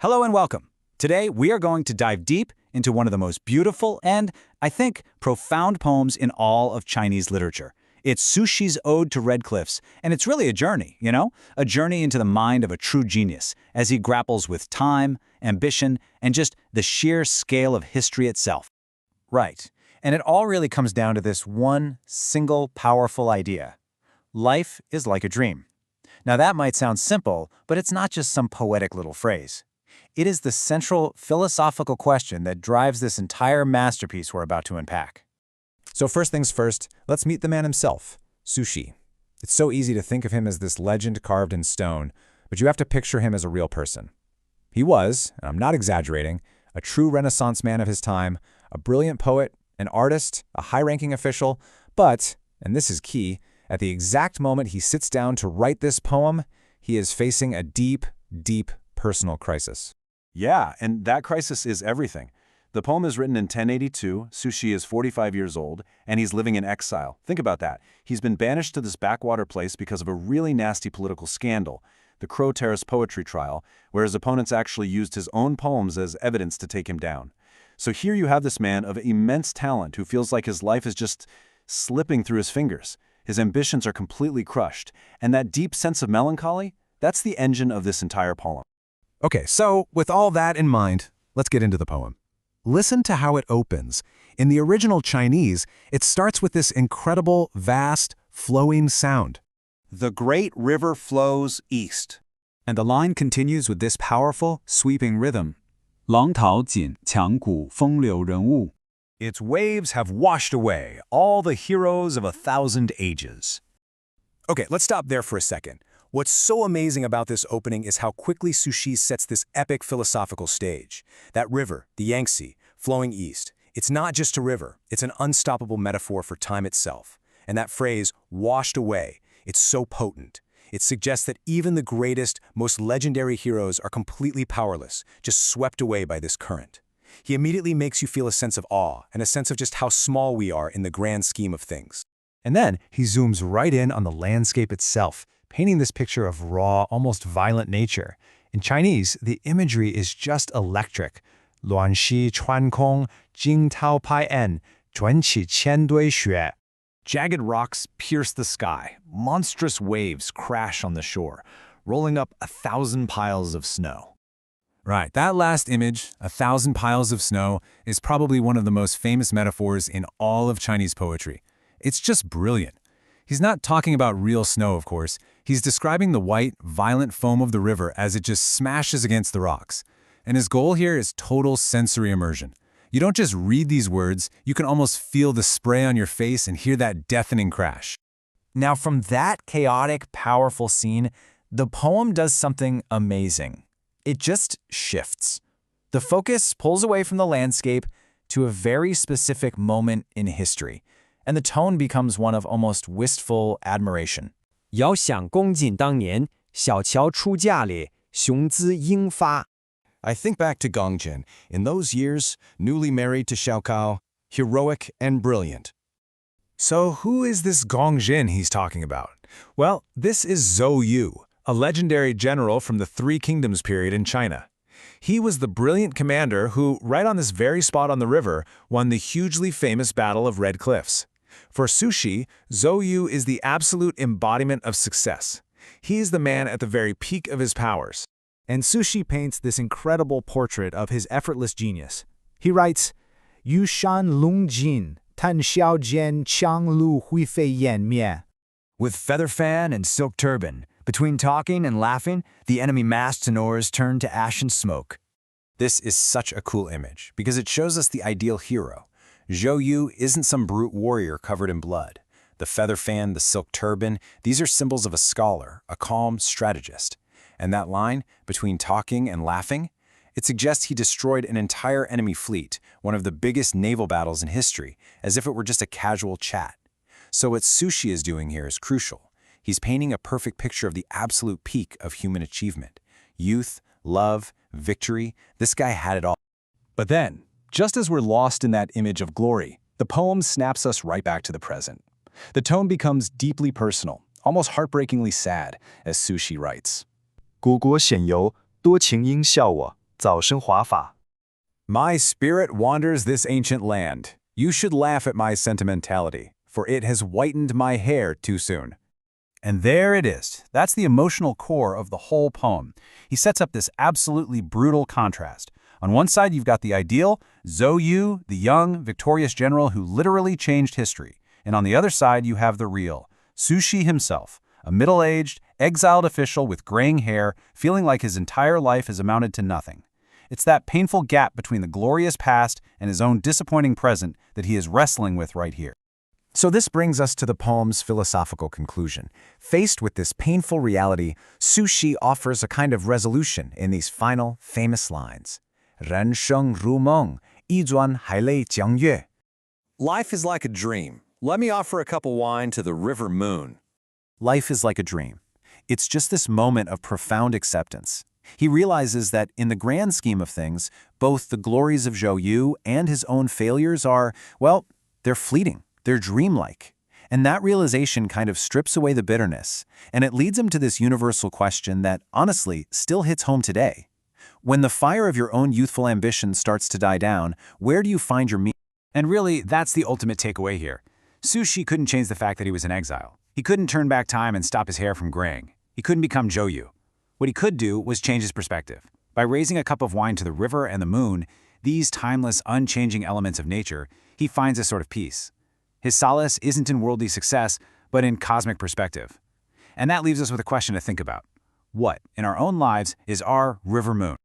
Hello and welcome. Today we are going to dive deep into one of the most beautiful and, I think, profound poems in all of Chinese literature. It's Su Shi's Ode to Red Cliffs, and it's really a journey, A journey into the mind of a true genius as he grapples with time, ambition, and just the sheer scale of history itself. Right. And it all really comes down to this one single powerful idea. Life is like a dream. Now that might sound simple, but it's not just some poetic little phrase. It is the central philosophical question that drives this entire masterpiece we're about to unpack. So first things first, let's meet the man himself, Su Shi. It's so easy to think of him as this legend carved in stone, but you have to picture him as a real person. He was, and I'm not exaggerating, a true Renaissance man of his time, a brilliant poet, an artist, a high-ranking official, but, and this is key, at the exact moment he sits down to write this poem, he is facing a deep, deep personal crisis. Yeah, and that crisis is everything. The poem is written in 1082, Su Shi is 45 years old, and he's living in exile. Think about that. He's been banished to this backwater place because of a really nasty political scandal, the Terrace Poetry Trial, where his opponents actually used his own poems as evidence to take him down. So here you have this man of immense talent who feels like his life is just slipping through his fingers. His ambitions are completely crushed, and that deep sense of melancholy, that's the engine of this entire poem. Okay, so with all that in mind, let's get into the poem. Listen to how it opens. In the original Chinese, it starts with this incredible, vast, flowing sound. The great river flows east. And the line continues with this powerful, sweeping rhythm. 浪淘尽，强骨风流人物. Its waves have washed away all the heroes of 1,000 ages. Okay, let's stop there for a second. What's so amazing about this opening is how quickly Su Shi sets this epic philosophical stage. That river, the Yangtze, flowing east, it's not just a river, it's an unstoppable metaphor for time itself. And that phrase, washed away, it's so potent. It suggests that even the greatest, most legendary heroes are completely powerless, just swept away by this current. He immediately makes you feel a sense of awe and a sense of just how small we are in the grand scheme of things. And then he zooms right in on the landscape itself, painting this picture of raw, almost violent nature. In Chinese, the imagery is just electric. 乱溪穿空，惊涛拍岸，卷起千堆雪. Jagged rocks pierce the sky. Monstrous waves crash on the shore, rolling up 1,000 piles of snow. Right, that last image, 1,000 piles of snow, is probably one of the most famous metaphors in all of Chinese poetry. It's just brilliant. He's not talking about real snow, of course. He's describing the white, violent foam of the river as it just smashes against the rocks. And his goal here is total sensory immersion. You don't just read these words, you can almost feel the spray on your face and hear that deafening crash. Now from that chaotic, powerful scene, the poem does something amazing. It just shifts. The focus pulls away from the landscape to a very specific moment in history, and the tone becomes one of almost wistful admiration. 遥想公瑾当年，小乔出嫁咧，雄姿英发。 I think back to Gongjin. In those years, newly married to Xiao Cao, heroic and brilliant. So who is this Gongjin he's talking about? Well, this is Zhou Yu, a legendary general from the Three Kingdoms period in China. He was the brilliant commander who, right on this very spot on the river, won the hugely famous Battle of Red Cliffs. For Su Shi, Zhou Yu is the absolute embodiment of success. He is the man at the very peak of his powers. And Su Shi paints this incredible portrait of his effortless genius. He writes, 于山龙井，谈笑间，强路灰飞烟灭. With feather fan and silk turban, between talking and laughing, the enemy masts and oars turn to ash and smoke. This is such a cool image because it shows us the ideal hero. Zhou Yu isn't some brute warrior covered in blood. The feather fan, the silk turban, these are symbols of a scholar, a calm strategist. And that line, between talking and laughing, it suggests he destroyed an entire enemy fleet, one of the biggest naval battles in history, as if it were just a casual chat. So what Su Shi is doing here is crucial. He's painting a perfect picture of the absolute peak of human achievement. Youth, love, victory, this guy had it all. But then, just as we're lost in that image of glory, the poem snaps us right back to the present. The tone becomes deeply personal, almost heartbreakingly sad, as Su Shi writes. 故国显游，多情应笑我，早生华法。 My spirit wanders this ancient land. You should laugh at my sentimentality, for it has whitened my hair too soon. And there it is. That's the emotional core of the whole poem. He sets up this absolutely brutal contrast. On one side, you've got the ideal, Zhou Yu, the young, victorious general who literally changed history. And on the other side, you have the real, Su Shi himself, a middle-aged, exiled official with graying hair, feeling like his entire life has amounted to nothing. It's that painful gap between the glorious past and his own disappointing present that he is wrestling with right here. So this brings us to the poem's philosophical conclusion. Faced with this painful reality, Su Shi offers a kind of resolution in these final, famous lines. 人生如梦，一转海泪江月. Life is like a dream. Let me offer a cup of wine to the river moon. Life is like a dream. It's just this moment of profound acceptance. He realizes that in the grand scheme of things, both the glories of Zhou Yu and his own failures are, well, they're fleeting, they're dreamlike. And that realization kind of strips away the bitterness, and it leads him to this universal question that, honestly, still hits home today. When the fire of your own youthful ambition starts to die down, where do you find your meaning? And really, that's the ultimate takeaway here. Su Shi couldn't change the fact that he was in exile. He couldn't turn back time and stop his hair from graying. He couldn't become Zhou Yu. What he could do was change his perspective. By raising a cup of wine to the river and the moon, these timeless, unchanging elements of nature, he finds a sort of peace. His solace isn't in worldly success, but in cosmic perspective. And that leaves us with a question to think about. What, in our own lives, is our river moon?